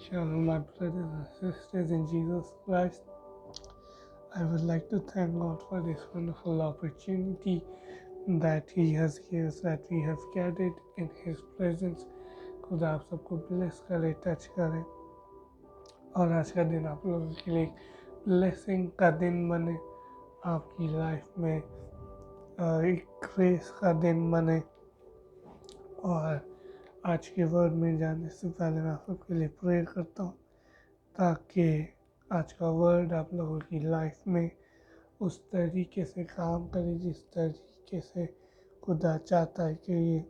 Shalom, my brothers and sisters in Jesus Christ. I would like to thank God for this wonderful opportunity that He has given us, that we have gathered in His presence. खुदा आप सबको bless करे, touch करे और आज का दिन आप लोगों के लिए ब्लेसिंग का दिन बने, आपकी लाइफ में एक ग्रेस का दिन बने। और आज के वर्ड में जाने से पहले मैं आप सबके लिए प्रे करता हूँ ताकि आज का वर्ड आप लोगों की लाइफ में उस तरीके से काम करे जिस तरीके से खुदा चाहता है कि ये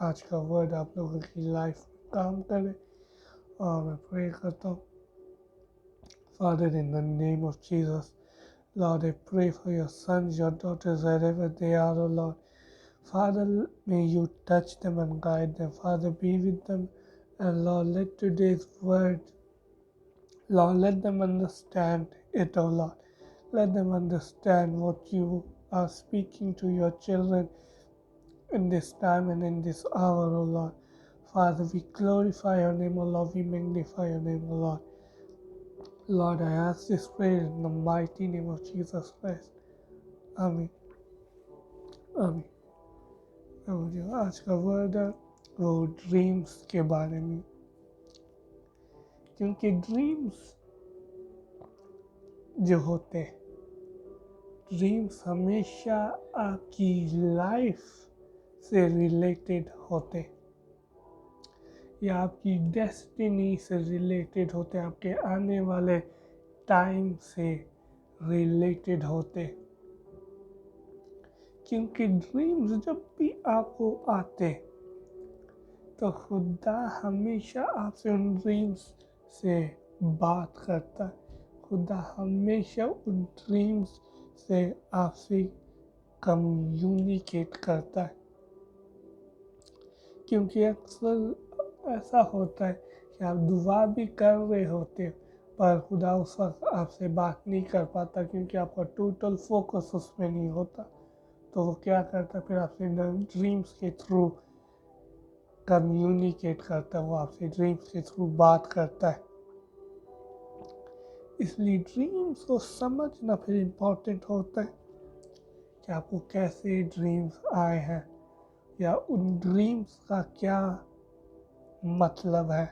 आज का वर्ड आप लोगों की लाइफ में काम करे। और मैं प्रे करता हूँ, Father, in the name of Jesus, Lord, I pray for your sons, your daughters, wherever they are, oh Lord. Father, may you touch them and guide them. Father, be with them. And Lord, let today's word, Lord, let them understand it, oh Lord. Let them understand what you are speaking to your children in this time and in this hour, O Lord. Father, we glorify your name, O Lord. We magnify your name, O Lord. Lord, I ask this prayer in the mighty name of Jesus Christ. आमीन आमीन। और जो आज का word है वो dreams के बारे में, क्योंकि ड्रीम्स जो होते हैं, ड्रीम्स हमेशा आपकी लाइफ से रिलेटेड होते, या आपकी डेस्टिनी से रिलेटेड होते, आपके आने वाले टाइम से रिलेटेड होते। क्योंकि ड्रीम्स जब भी आपको आते तो खुदा हमेशा आपसे उन ड्रीम्स से बात करता है। खुदा हमेशा उन ड्रीम्स से आपसे कम्युनिकेट करता है। क्योंकि अक्सर ऐसा होता है कि आप दुआ भी कर रहे होते पर खुदा उस वक्त आपसे बात नहीं कर पाता, क्योंकि आपका टोटल फोकस उसमें नहीं होता। तो वो क्या करता है, फिर आपसे ड्रीम्स के थ्रू कम्युनिकेट करता है, वो आपसे ड्रीम्स के थ्रू बात करता है। इसलिए ड्रीम्स को समझना फिर इम्पोर्टेंट होता है कि आपको कैसे ड्रीम्स आए हैं, या उन ड्रीम्स का क्या मतलब है।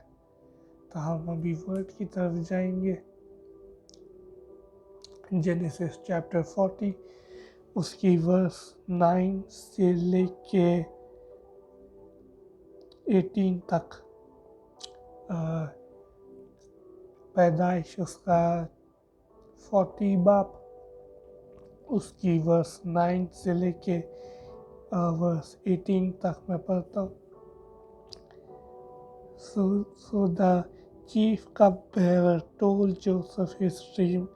तो हम अभी वर्ड की तरफ जाएंगे। जेनेसिस चैप्टर 40 उसकी वर्स 9 से लेके 18 तक, पैदाइश उसका 40 बाप उसकी वर्स 9 से लेके वर्स 18 तक मैं पढ़ता हूँ। So the chief cupbearer told Joseph his dream.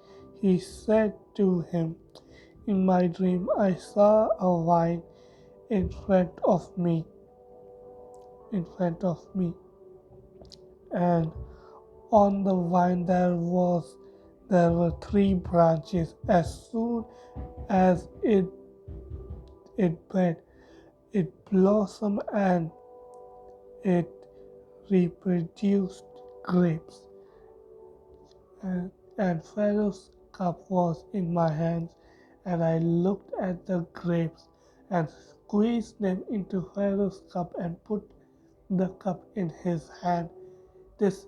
He said to him, "In my dream I saw a vine in front of me, and on the vine there were 3 branches. As soon as it bud, it blossomed and it reproduced grapes. And Pharaoh's cup was in my hands, and I looked at the grapes and squeezed them into Pharaoh's cup and put the cup in his hand. This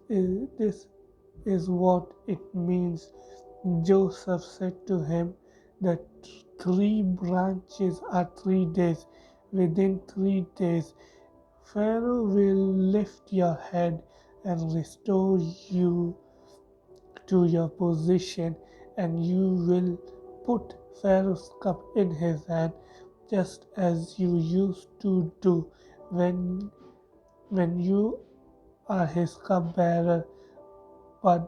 is what it means." Joseph said to him, "The 3 branches are 3 days. Within 3 days, Pharaoh will lift your head and restore you to your position, and you will put Pharaoh's cup in his hand, just as you used to do when you are his cupbearer. But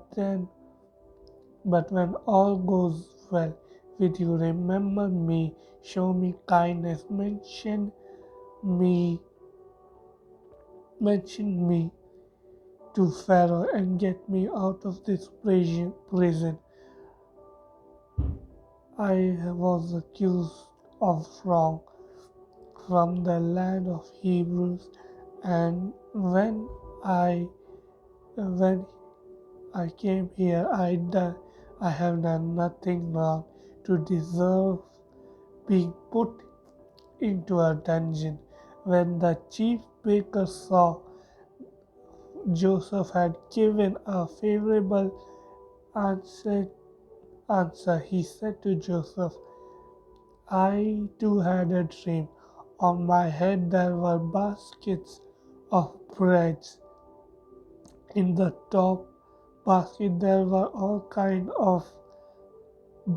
when all goes well with you, remember me, show me kindness, mention me to Pharaoh and get me out of this prison. I was accused of wrong from the land of Hebrews, and when I when I came here, I have done nothing wrong to deserve being put into a dungeon. When the chief baker saw Joseph had given a favorable answer, he said to Joseph, I too had a dream. On my head there were baskets of breads. In the top basket there were all kinds of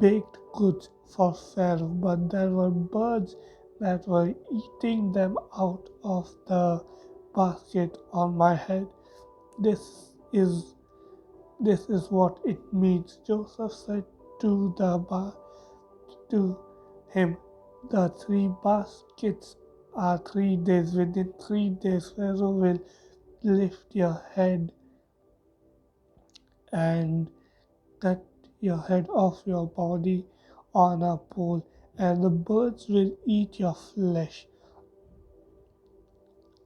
baked goods for Pharaoh, but there were birds that were eating them out of the basket on my head. This is this is what it means. Joseph said to to him, the 3 baskets are 3 days. Within 3 days Pharaoh will lift your head and cut your head off your body on a pole, and the birds will eat your flesh.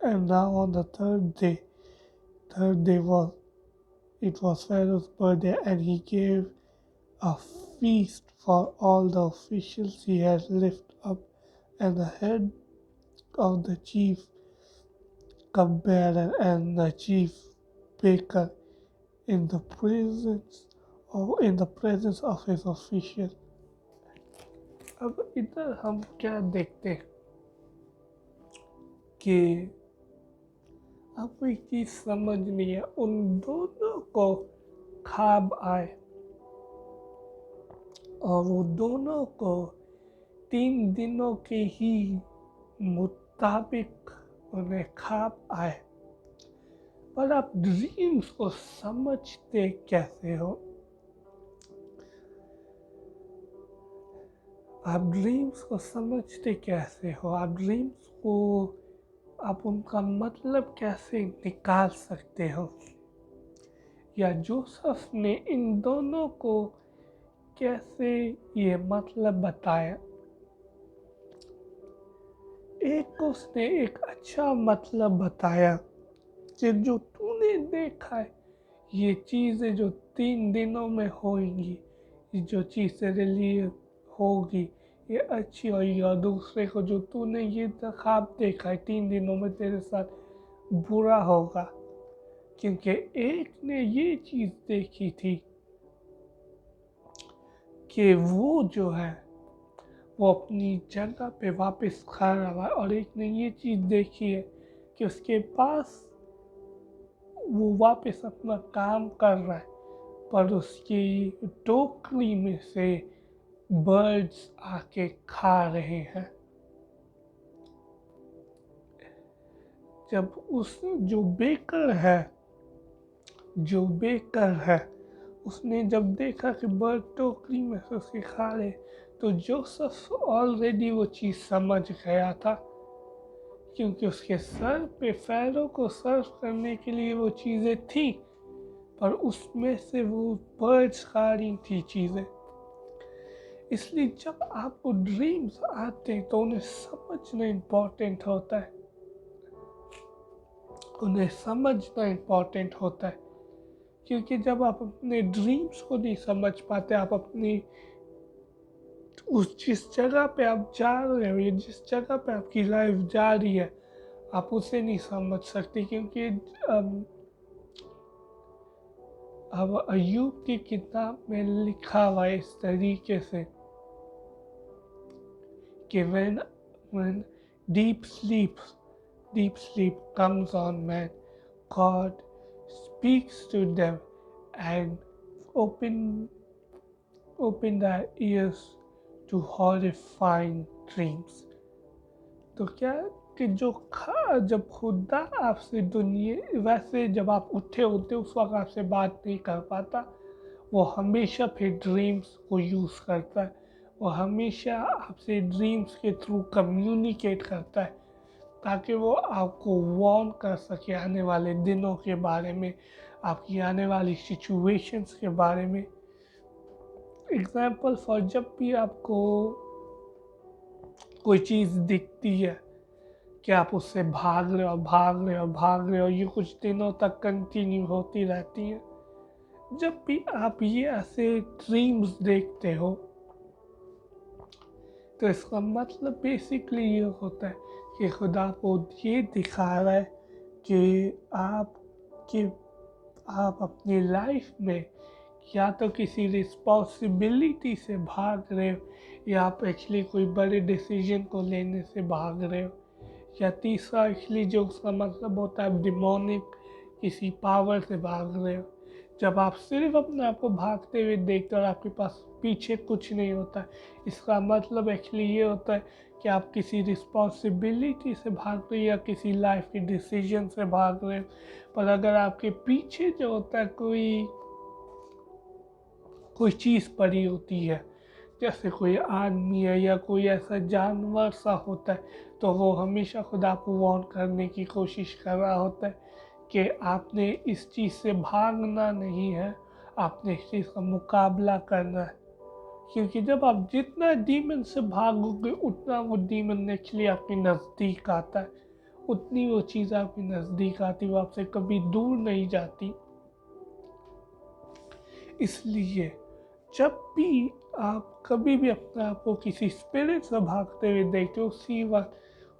And now on the third day was Pharaoh's birthday, and he gave a feast for all the officials he had lifted up, and the head of the chief cupbearer and the chief baker in the presence of his official. अब इधर हम क्या देखते हैं कि अब एक चीज समझ नहीं है, उन दोनों को ख्वाब आए और वो दोनों को 3 दिनों के ही मुताबिक उन्हें ख्वाब आए, पर आप ड्रीम्स को समझते कैसे हो? आप ड्रीम्स को समझते कैसे हो? आप ड्रीम्स को आप उनका मतलब कैसे निकाल सकते हो? या जोसेफ ने इन दोनों को कैसे ये मतलब बताया? एक को उसने एक अच्छा मतलब बताया कि जो तूने देखा है, ये चीज़ें जो 3 दिनों में होंगी, जो चीज़ तेरे लिए होगी ये अच्छी होगी, और दूसरे को जो तूने ये ख्वाब देखा है 3 दिनों में तेरे साथ बुरा होगा, क्योंकि एक ने ये चीज़ देखी थी कि वो जो है वो अपनी जगह पे वापस खड़ा हुआ है, और एक ने ये चीज़ देखी है कि उसके पास वो वापस अपना काम कर रहा है, पर उसकी टोकरी में से बर्ड्स आके खा रहे हैं। जब उस जो बेकर है उसने जब देखा कि बर्ड टोकरी में से उसके खा रहे, तो जोसेफ ऑलरेडी वो चीज़ समझ गया था, क्योंकि उसके सर पे फ़ैरो को सर्व करने के लिए वो चीज़ें थी, पर उसमें से वो बर्ड्स खा रही थी चीज़ें। इसलिए जब आपको ड्रीम्स आते हैं तो उन्हें समझना इम्पोर्टेंट होता है, उन्हें समझना इम्पोर्टेंट होता है, क्योंकि जब आप अपने ड्रीम्स को नहीं समझ पाते, आप अपनी जिस जगह पे आप जा रहे हो या जिस जगह पे आपकी लाइफ जा रही है, आप उसे नहीं समझ सकते। क्योंकि अब अय्यूब की किताब में लिखा हुआ है इस तरीके से कि when deep sleep comes on man, God speaks to them and open their ears to horrifying dreams। तो क्या कि जब खुदा आपसे दुनिया वैसे जब आप उठे होते उस वक्त आपसे बात नहीं कर पाता, वो हमेशा फिर ड्रीम्स को यूज़ करता है, वो हमेशा आपसे ड्रीम्स के थ्रू कम्युनिकेट करता है, ताकि वो आपको वार्न कर सके आने वाले दिनों के बारे में, आपकी आने वाली सिचुएशंस के बारे में। एग्जाम्पल फॉर, जब भी आपको कोई चीज़ दिखती है कि आप उससे भाग रहे हो, भाग रहे हो, भाग रहे हो, ये कुछ दिनों तक कंटिन्यू होती रहती है। जब भी आप ये ऐसे ड्रीम्स देखते हो तो इसका मतलब बेसिकली ये होता है कि खुदा को ये दिखा रहा है कि कि आप अपनी लाइफ में या तो किसी रिस्पॉन्सिबिलिटी से भाग रहे हो, या आप एक्चुअली कोई बड़े डिसीजन को लेने से भाग रहे हो, या तीसरा एक्चुअली जो उसका मतलब होता है डिमोनिक किसी पावर से भाग रहे हो। जब आप सिर्फ अपने आप को भागते हुए देखते हो और आपके पास पीछे कुछ नहीं होता, इसका मतलब एक्चुअली ये होता है कि आप किसी रिस्पॉन्सिबिलिटी से भाग रहे हो या किसी लाइफ के डिसीजन से भाग रहे हो। पर अगर आपके पीछे जो होता है कोई चीज़ पड़ी होती है, जैसे कोई आदमी है या कोई ऐसा जानवर सा होता है, तो वो हमेशा खुदा को वार्न करने की कोशिश कर रहा होता है कि आपने इस चीज़ से भागना नहीं है, आपने इस चीज़ का मुकाबला करना है। क्योंकि जब आप जितना डीमन से भागोगे उतना वो डीमन एक्चुअली आपके नज़दीक आता है, उतनी वो चीज़ आपके नज़दीक आती, वो आपसे कभी दूर नहीं जाती। इसलिए जब भी आप कभी भी अपने आप को किसी स्पिरिट से भागते हुए देखते हो, उसी वक्त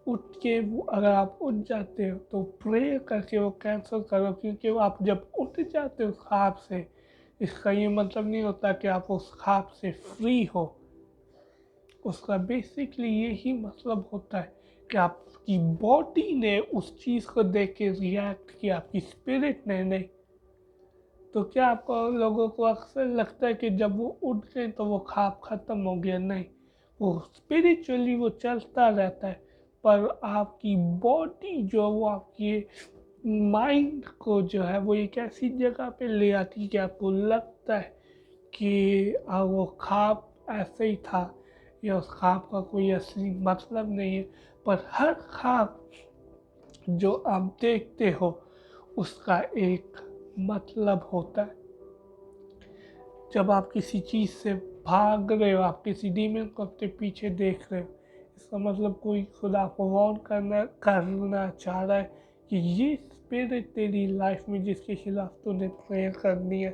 उठ के वो अगर आप उठ जाते हो तो प्रे करके वो कैंसिल करो। क्योंकि वो आप जब उठ जाते हो उस ख्वाब से, इसका ये मतलब नहीं होता कि आप उस ख्वाब से फ्री हो। उसका बेसिकली यही मतलब होता है कि आपकी बॉडी ने उस चीज़ को देख के रिएक्ट किया, आपकी स्पिरिट ने नहीं। तो क्या आपको लोगों को अक्सर लगता है कि जब वो उठ गए तो वो ख्वाब ख़त्म हो गया? नहीं, वो स्पिरिचुअली वो चलता रहता है, पर आपकी बॉडी जो वो आपकी माइंड को जो है वो एक ऐसी जगह पे ले आती है कि आपको लगता है कि वो ख्वाब ऐसे ही था या उस ख्वाब का कोई असली मतलब नहीं है। पर हर ख्वाब जो आप देखते हो उसका एक मतलब होता है। जब आप किसी चीज़ से भाग रहे हो, आप किसी डीमन को अपने पीछे देख रहे हो, इसका मतलब कोई खुदा को वार्न करना चाह रहा है कि ये स्पिरिट तेरी लाइफ में जिसके खिलाफ तूने प्रेयर करनी है।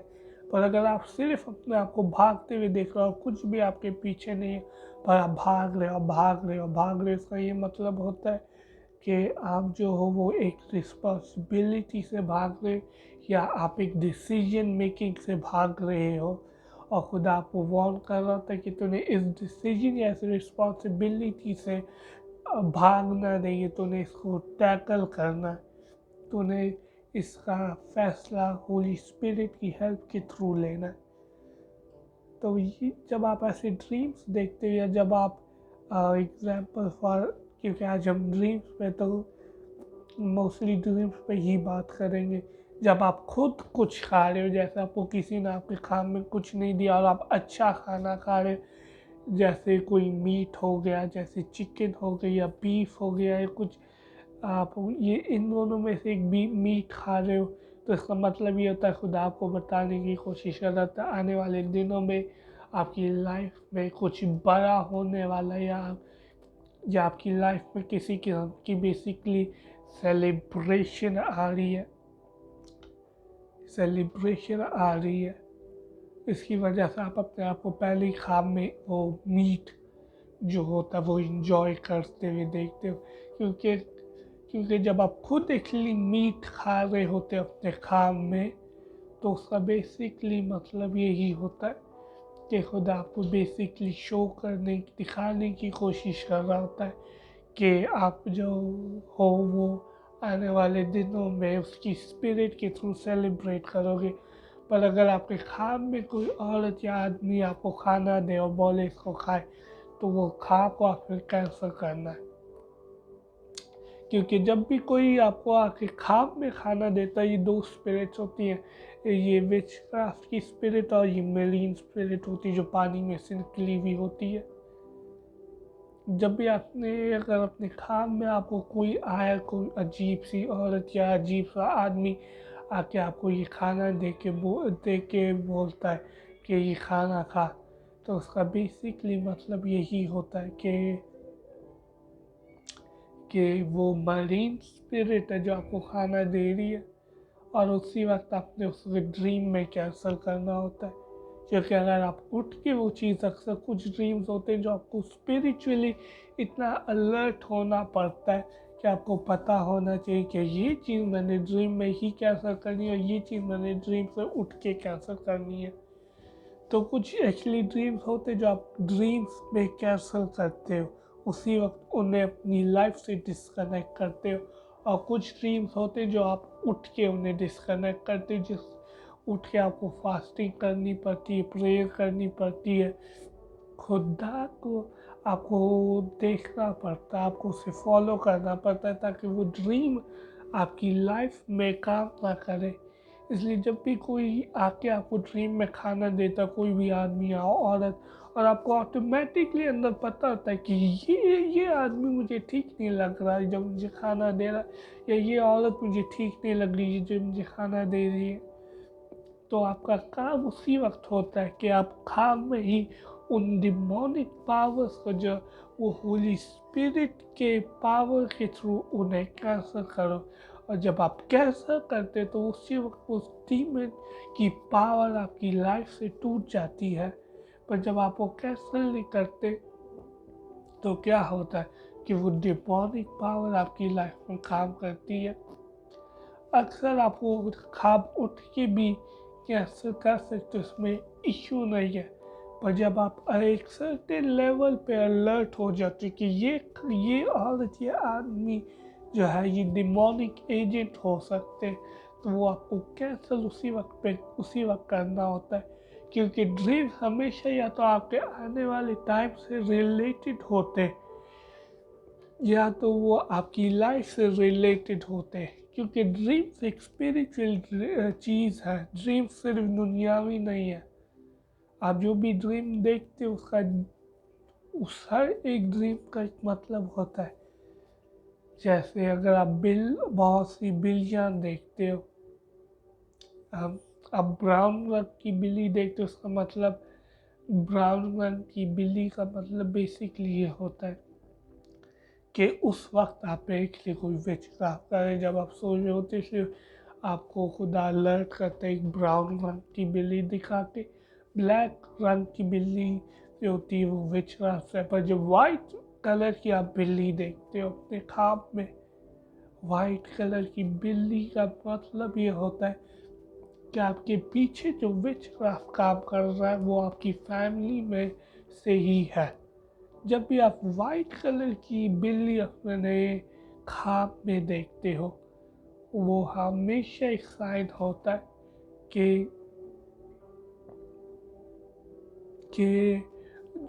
पर अगर आप सिर्फ अपने आप को भागते हुए देख रहे हो, कुछ भी आपके पीछे नहीं है, पर आप भाग रहे हो, भाग रहे हो, भाग रहे हो, इसका ये मतलब होता है कि आप जो हो वो एक रिस्पॉन्सिबिलिटी से भाग रहे हो, या आप एक डिसीजन मेकिंग से भाग रहे हो। और खुदा आपको वार्न कर रहा था कि तूने इस डिसीजन या इस रिस्पॉन्सिबिलिटी से भागना नहीं है, तूने इसको टैकल करना है, तूने इसका फैसला होली स्पिरिट की हेल्प के थ्रू लेना है। तो ये जब आप ऐसे ड्रीम्स देखते हो, या जब आप एग्जाम्पल फॉर, क्योंकि आज हम ड्रीम्स पे तो मोस्टली ड्रीम्स पे ही बात करेंगे, जब आप खुद कुछ खा रहे हो, जैसे आपको किसी ने आपके खाने में कुछ नहीं दिया और आप अच्छा खाना खा रहे हो, जैसे कोई मीट हो गया, जैसे चिकन हो गया या बीफ हो गया या कुछ, आप ये इन दोनों में से एक भी मीट खा रहे हो, तो इसका मतलब ये होता है खुदा आपको बताने की कोशिश कर रहा था आने वाले दिनों में आपकी लाइफ में कुछ बड़ा होने वाला है, या आपकी लाइफ में किसी किस्म की बेसिकली सेलिब्रेशन आ रही है, सेलिब्रेशन आ रही है। इसकी वजह से आप अपने आप को पहले ही ख्वाब में वो मीट जो होता है वो इंजॉय करते हुए देखते हो। क्योंकि जब आप खुद एक्चुअली मीट खा रहे होते अपने ख्वाब में, तो उसका बेसिकली मतलब यही होता है कि खुदा आपको बेसिकली शो करने दिखाने की कोशिश कर रहा होता है कि आप जो हो वो आने वाले दिनों में उसकी स्पिरिट के थ्रू सेलिब्रेट करोगे। पर अगर आपके ख्वाब में कोई औरत या आदमी आपको खाना दे और बोले इसको खाए, तो वो ख्वाब को आप फिर कैंसिल करना है। क्योंकि जब भी कोई आपको आके ख्वाब में खाना देता है, ये दो स्पिरिट्स होती हैं, ये विच क्राफ्ट की स्पिरिट और ये मेरीन स्पिरिट होती है जो पानी में से निकली हुई होती है। जब भी अगर अपने ख्वाब में आपको कोई आया, कोई अजीब सी औरत या अजीब सा आदमी आके आपको ये खाना दे के बोलता है कि ये खाना खा, तो उसका बेसिकली मतलब यही होता है कि वो मरीन स्पिरिट है जो आपको खाना दे रही है, और उसी वक्त आपने उसके ड्रीम में कैंसल करना होता है। क्योंकि अगर आप उठ के वो चीज़, अक्सर कुछ ड्रीम्स होते हैं जो आपको स्पिरिचुअली इतना अलर्ट होना पड़ता है कि आपको पता होना चाहिए कि ये चीज़ मैंने ड्रीम में ही कैंसल करनी है और ये चीज़ मैंने ड्रीम से उठ के कैंसल करनी है। तो कुछ एक्चुअली ड्रीम्स होते जो आप ड्रीम्स में कैंसल करते हो, उसी वक्त उन्हें अपनी लाइफ से डिस्कनेक्ट करते हो। और कुछ ड्रीम्स होते जो आप उठ के उन्हें डिस्कनेक्ट करते हो, जिस उठ के आपको फास्टिंग करनी पड़ती है, प्रेयर करनी पड़ती है, खुदा को आपको देखना पड़ता है, आपको उसे फॉलो करना पड़ता है ताकि वो ड्रीम आपकी लाइफ में काम ना करे। इसलिए जब भी कोई आके आपको ड्रीम में खाना देता, कोई भी आदमी या औरत, और आपको ऑटोमेटिकली अंदर पता होता है कि ये आदमी मुझे ठीक नहीं लग रहा है जब मुझे खाना दे रहा है, या ये औरत मुझे ठीक नहीं लग रही है जो मुझे खाना दे रही है, तो आपका काम उसी वक्त होता है कि आप काम में ही उन डिमोनिक पावर्स को, जो वो होली स्पिरिट के पावर के थ्रू, उन्हें कैंसल करो। और जब आप कैंसल करते तो उसी वक्त उस डीमन की पावर आपकी लाइफ से टूट जाती है। पर जब आप वो कैंसल नहीं करते तो क्या होता है कि वो डिमोनिक पावर आपकी लाइफ में काम करती है। अक्सर आप वो ख्वाब उठ के भी कैंसल कर सकते, उसमें इश्यू नहीं है। पर जब आप एक सर्टेन लेवल पे अलर्ट हो जाते कि ये औरत, ये आदमी जो है ये डिमोनिक एजेंट हो सकते, तो वो आपको कैंसल उसी वक्त करना होता है। क्योंकि ड्रीम हमेशा या तो आपके आने वाले टाइम से रिलेटेड होते, या तो वो आपकी लाइफ से रिलेटेड होते हैं। क्योंकि ड्रीम्स एक स्पिरिचुअल चीज़ है, ड्रीम सिर्फ दुनियावी नहीं है। आप जो भी ड्रीम देखते हो उस हर एक ड्रीम का एक मतलब होता है। जैसे अगर आप बहुत सी बिल्लियाँ देखते हो, आप ब्राउन रंग की बिल्ली देखते हो, उसका मतलब ब्राउन रंग की बिल्ली का मतलब बेसिकली ये होता है कि उस वक्त आप एक्चुअली कोई विचक्राफ्ट करें। जब आप सो रहे होते इसलिए आपको खुदा अलर्ट करते एक ब्राउन रंग की बिल्ली दिखा के। ब्लैक रंग की बिल्ली जो होती है वो विचक्राफ्ट है। पर जब वाइट कलर की आप बिल्ली देखते हो अपने ख्वाब में, वाइट कलर की बिल्ली का मतलब ये होता है कि आपके पीछे जो विचक्राफ्ट काम कर रहा है वो आपकी फैमिली में से ही है। जब भी आप वाइट कलर की बिल्ली अपने ख्वाब में देखते हो, वो हमेशा एक साइन होता है कि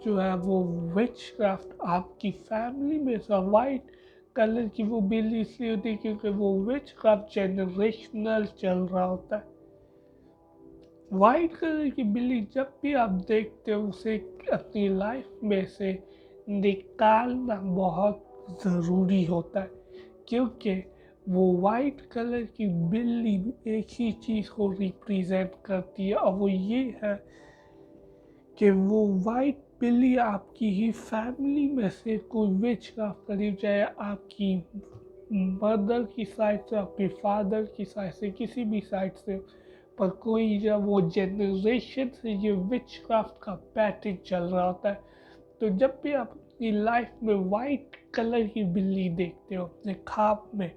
जो है वो विचक्राफ्ट आपकी फैमिली में से। वाइट कलर की वो बिल्ली इसलिए होती है क्योंकि वो विचक्राफ्ट जनरेशनल चल रहा होता है। वाइट कलर की बिल्ली जब भी आप देखते हो, उसे अपनी लाइफ में से निकालना बहुत ज़रूरी होता है। क्योंकि वो वाइट कलर की बिल्ली एक ही चीज़ को रिप्रेजेंट करती है, और वो ये है कि वो वाइट बिल्ली आपकी ही फैमिली में से कोई विचक्राफ्ट करीब, चाहे आपकी मदर की साइड से, आपके फादर की साइड से, किसी भी साइड से, पर कोई जब वो जनरेशन से ये विचक्राफ्ट का पैटर्न चल रहा होता है। तो जब भी आप अपनी लाइफ में वाइट कलर की बिल्ली देखते हो अपने ख्वाब में,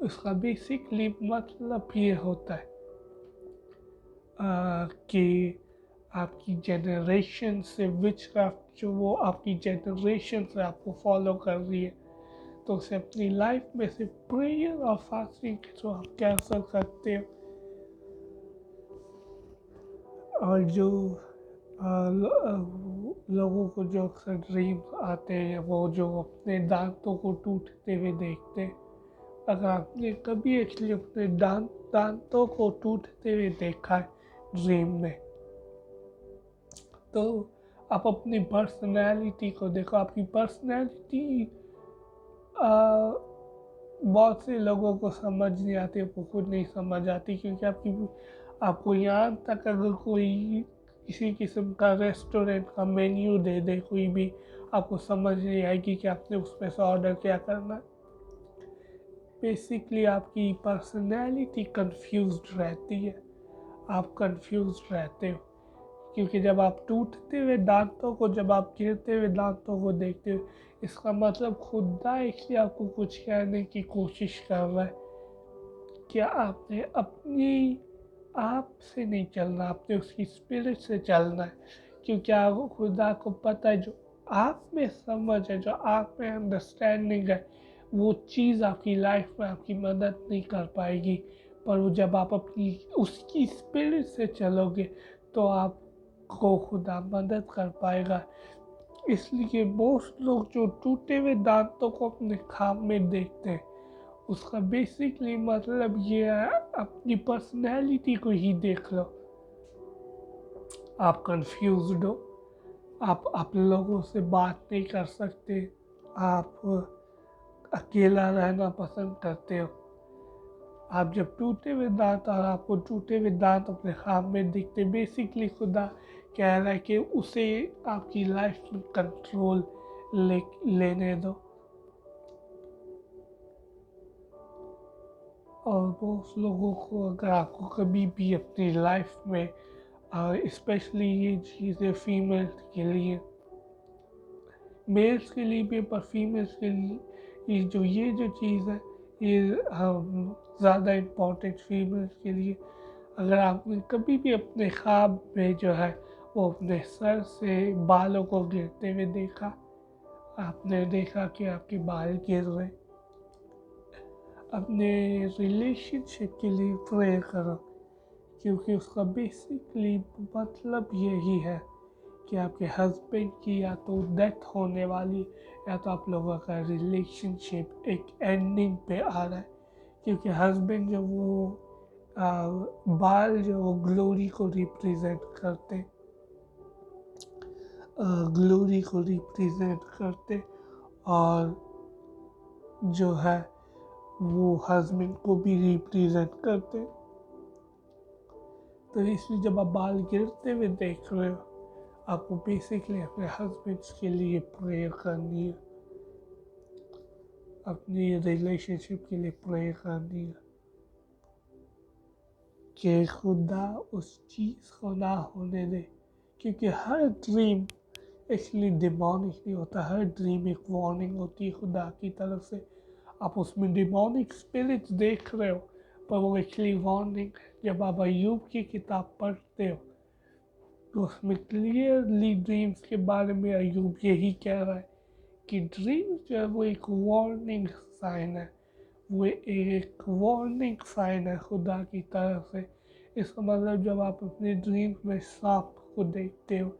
उसका बेसिकली मतलब ये होता है कि आपकी जनरेशन से विचक्राफ्ट जो वो आपकी जनरेशन से आपको फॉलो कर रही है, तो उसे अपनी लाइफ में से प्रेयर और फास्टिंग के थ्रू आप कैंसल करते हो। और जो लोगों को जो अक्सर ड्रीम आते हैं, वो जो अपने दांतों को टूटते हुए देखते हैं, अगर आपने कभी एक्चुअली अपने दांतों को टूटते हुए देखा है ड्रीम में, तो आप अपनी पर्सनैलिटी को देखो। आपकी पर्सनैलिटी बहुत से लोगों को समझ नहीं आती, आपको खुद नहीं समझ आती, क्योंकि आपको यहाँ तक अगर कोई किसी किस्म का रेस्टोरेंट का मेन्यू दे दे कोई भी, आपको समझ नहीं आएगी कि आपने उसमें से ऑर्डर क्या करना है। बेसिकली आपकी पर्सनैलिटी कंफ्यूज्ड रहती है, आप कंफ्यूज्ड रहते हो, क्योंकि जब आप टूटते हुए दांतों को, जब आप गिरते हुए दांतों को देखते हो, इसका मतलब खुदा इसलिए आपको कुछ कहने की कोशिश कर रहा है। क्या आपने अपनी आप से नहीं चलना, आपने उसकी स्पिरिट से चलना है, क्योंकि आपको खुदा को पता है जो आप में समझ है, जो आप में अंडरस्टैंडिंग है, वो चीज़ आपकी लाइफ में आपकी मदद नहीं कर पाएगी। पर वो जब आप अपनी उसकी स्पिरिट से चलोगे तो आपको खुदा मदद कर पाएगा। इसलिए बहुत लोग जो टूटे हुए दांतों को अपने ख्वाब में देखते हैं, उसका बेसिकली मतलब ये है, अपनी पर्सनैलिटी को ही देख लो। आप कंफ्यूज्ड हो, आप लोगों से बात नहीं कर सकते, आप अकेला रहना पसंद करते हो। आप जब टूटे हुए दांत और आपको टूटे हुए दांत अपने ख्वाब में दिखते, बेसिकली खुदा कह रहा है कि उसे आपकी लाइफ में कंट्रोल लेने दो। और बहुत लोगों को, अगर आपको कभी भी अपनी लाइफ में, स्पेशली ये चीज़ें फीमेल्स के लिए, मेल्स के लिए भी पर फीमेल्स के लिए, ये जो चीज़ है ये ज़्यादा इम्पोर्टेंट फीमेल्स के लिए। अगर आपने कभी भी अपने ख्वाब में जो है वो अपने सर से बालों को गिरते हुए देखा, आपने देखा कि आपके बाल गिर रहे, अपने रिलेशनशिप के लिए प्रे करो, क्योंकि उसका बेसिकली मतलब यही है कि आपके हस्बैंड की या तो डेथ होने वाली, या तो आप लोगों का रिलेशनशिप एक एंडिंग पे आ रहा है। क्योंकि हस्बैंड जो वो बाल जो वो ग्लोरी को रिप्रेजेंट करते, ग्लोरी को रिप्रेजेंट करते, और जो है वो हस्बैंड को भी रिप्रेजेंट करते। तो इसलिए जब आप बाल गिरते हुए देख रहे हो, आपको बेसिकली अपने हस्बैंड्स के लिए प्रेयर करनी है, अपनी रिलेशनशिप के लिए प्रेयर करनी है कि खुदा उस चीज़ को ना होने दे। क्योंकि हर ड्रीम एक्चुअली डिमोनिक नहीं होता, हर ड्रीम एक वार्निंग होती है खुदा की तरफ से। आप उसमें डिमोनिक स्पिरिट्स देख रहे हो, पर वो एक्चुअली वार्निंग है। जब आप अय्यूब की किताब पढ़ते हो तो उसमें क्लियरली ड्रीम्स के बारे में अय्यूब यही कह रहा है कि ड्रीम्स जो है वो एक वार्निंग साइन है, वो एक वार्निंग साइन है खुदा की तरफ से। इसका मतलब जब आप अपने ड्रीम्स में सांप को देखते हो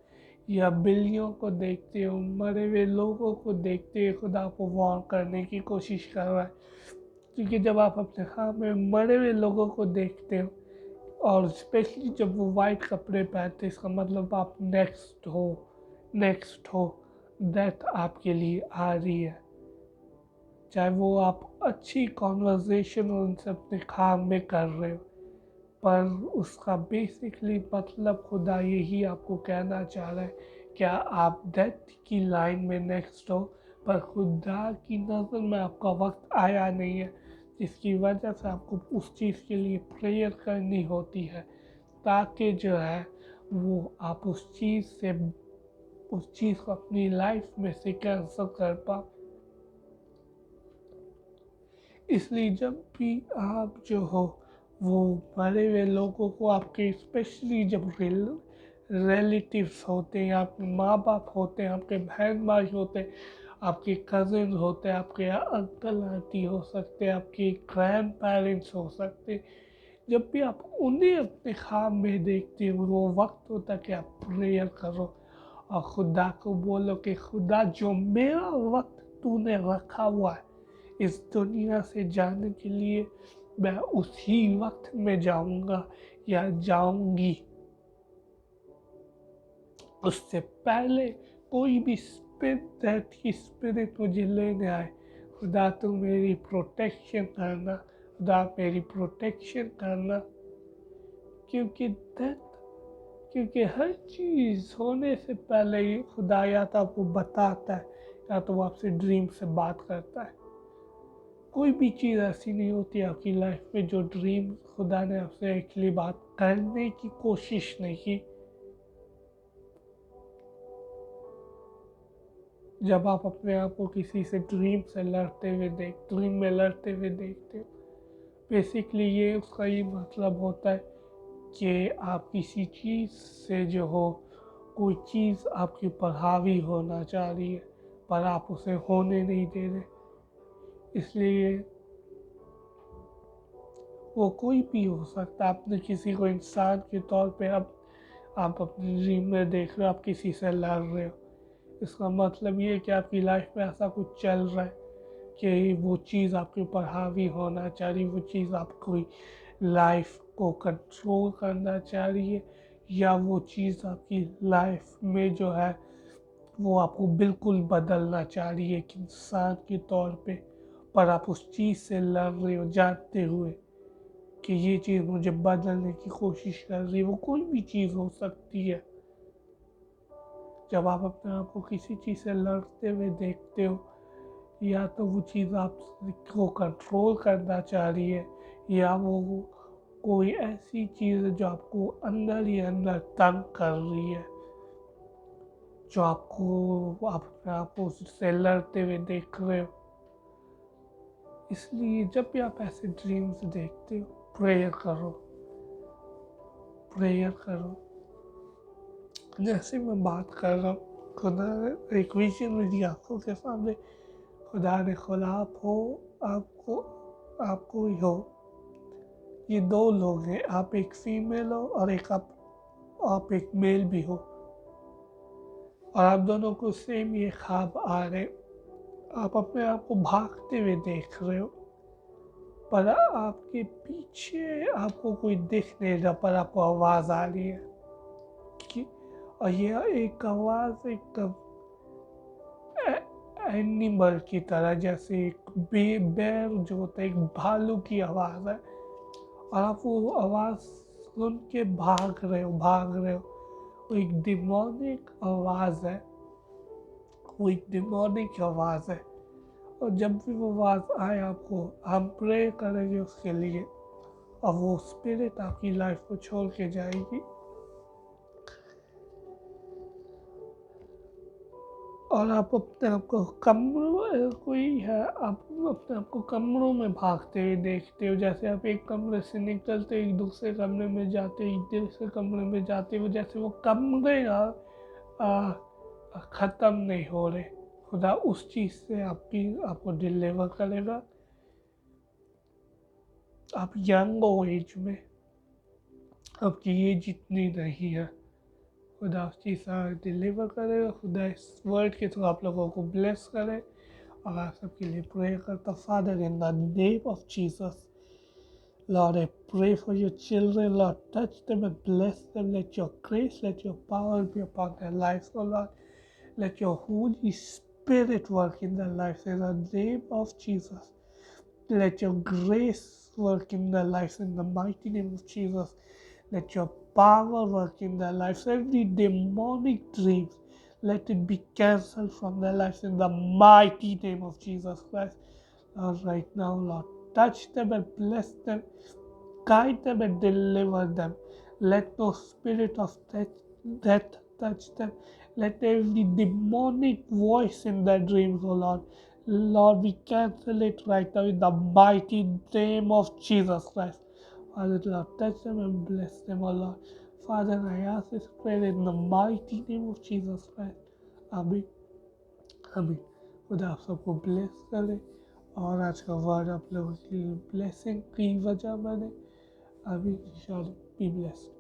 या बिल्लियों को देखते हो, मरे हुए लोगों को देखते हो, खुदा को वार्न करने की कोशिश कर रहा है। क्योंकि जब आप अपने ख्वाब में मरे हुए लोगों को देखते हो, और स्पेशली जब वो वाइट कपड़े पहनते, इसका मतलब आप नेक्स्ट हो, डेथ आपके लिए आ रही है। चाहे वो आप अच्छी कॉन्वर्जेशन उनसे अपने ख्वाब में कर रहे हो, पर उसका बेसिकली मतलब खुदा यही आपको कहना चाह रहा है, क्या आप डेथ की लाइन में नेक्स्ट हो, पर खुदा की नज़र में आपका वक्त आया नहीं है, जिसकी वजह से आपको उस चीज़ के लिए प्रेयर करनी होती है, ताकि जो है वो आप उस चीज़ को अपनी लाइफ में से कैंसिल कर पाओ। इसलिए जब भी आप जो हो वो मरे हुए लोगों को, आपके स्पेशली जब रिलेटिव्स होते हैं, आपके माँ बाप होते हैं, आपके बहन भाई होते हैं, आपके कज़न होते हैं, आपके अंकल आंटी हो सकते हैं, आपके ग्रैंड पेरेंट्स हो सकते हैं, जब भी आप उन्हें अपने ख्वाब में देखते हो, वो वक्त होता है कि आप प्रेयर करो और खुदा को बोलो कि खुदा जो मेरा वक्त तूने रखा हुआ है इस दुनिया से जाने के लिए, मैं उसी वक्त में जाऊंगा या जाऊंगी। उससे पहले कोई भी डेथ की स्पिरिट मुझे लेने आए, खुदा तू मेरी प्रोटेक्शन करना, खुदा मेरी प्रोटेक्शन करना। क्योंकि क्योंकि हर चीज़ होने से पहले ही खुदा या तो आपको बताता है या तो वो आपसे ड्रीम से बात करता है। कोई भी चीज़ ऐसी नहीं होती आपकी लाइफ में जो ड्रीम खुदा ने आपसे एक्चुअली बात करने की कोशिश नहीं की। जब आप अपने आप को किसी से ड्रीम में लड़ते हुए देखते हो, बेसिकली ये उसका ये मतलब होता है कि आप किसी चीज़ से जो हो, कोई चीज़ आपके ऊपर हावी होना चाह रही है पर आप उसे होने नहीं दे रहे। इसलिए वो कोई भी हो सकता है। आपने किसी को इंसान के तौर पे अब आप अपनी ड्रीम में देख रहे हो, आप किसी से लड़ रहे हो, इसका मतलब ये है कि आपकी लाइफ में ऐसा कुछ चल रहा है कि वो चीज़ आपके ऊपर हावी होना चाह रही है, वो चीज़ आपकी लाइफ को कंट्रोल करना चाह रही है, या वो चीज़ आपकी लाइफ में जो है वो आपको बिल्कुल बदलना चाह रही है एक इंसान के तौर पे। पर आप उस चीज़ से लड़ रहे हो जानते हुए कि ये चीज़ मुझे बदलने की कोशिश कर रही है। वो कोई भी चीज़ हो सकती है। जब आप अपने आप को किसी चीज़ से लड़ते हुए देखते हो, या तो वो चीज़ आपको कंट्रोल करना चाह रही है, या वो कोई ऐसी चीज़ है जो आपको अंदर ही अंदर तंग कर रही है, जो आपको आप अपने आप को उससे लड़ते हुए देख रहे हो। इसलिए जब भी आप ऐसे ड्रीम्स देखते हो, प्रेयर करो, प्रेयर करो। जैसे मैं बात कर रहा हूँ, खुदा ने एक विजन मेरी आंखों के सामने खुदा ने खोला। आपको ही हो, ये दो लोग हैं, आप एक फीमेल हो और आप एक मेल भी हो, और आप दोनों को सेम ये ख्वाब आ रहे। आप अपने आप को भागते हुए देख रहे हो, पर आपके पीछे आपको कोई दिख नहीं रहा, पर आपको आवाज़ आ रही है कि, और ये एक आवाज़ एकदम एनिमल की तरह, जैसे एक बेर जो होता है, एक भालू की आवाज़ है, और आप वो आवाज़ सुन के भाग रहे हो। वो एक डिमोनिक आवाज़ है, और जब भी वो आवाज़ आए आपको, हम प्रे करेंगे उसके लिए, और वो स्पिरिट आपकी लाइफ को छोड़ के जाएगी। और आप अपने आप को कमरों में भागते हुए देखते हो। जैसे आप एक कमरे से निकलते एक दूसरे कमरे में जाते, वो जैसे वो कमरे ख़त्म नहीं हो रहे। खुदा उस चीज़ से आपको डिलीवर करेगा। आप यंग हो एज में, आपकी एज इतनी नहीं है, खुदा उस चीज़ से डिलीवर करेगा। खुदा इस वर्ड के थ्रू आप लोगों को ब्लेस करे। और आप सबके लिए प्रे करता, father in the name of Jesus, Lord, I pray for your children. Lord, touch them and bless them. Let your grace, let your power be upon their lives, oh Lord. Let your Holy Spirit work in their lives in the name of Jesus. Let your grace work in their lives in the mighty name of Jesus. Let your power work in their lives. Every demonic dreams, let it be cancelled from their lives in the mighty name of Jesus Christ. Lord, right now, Lord, touch them and bless them, guide them and deliver them. Let no spirit of death touch them. Let every demonic voice in their dreams, oh Lord, we cancel it right now in the mighty name of Jesus Christ. Father, Lord, touch them and bless them, oh Lord. Father, I ask this prayer in the mighty name of Jesus Christ. Amen. Amen. खुदा आप सबको bless करे। और आज का word आप लोगों के लिए ब्लेसिंग की वजह बने। अभी बी ब्लेस्ड।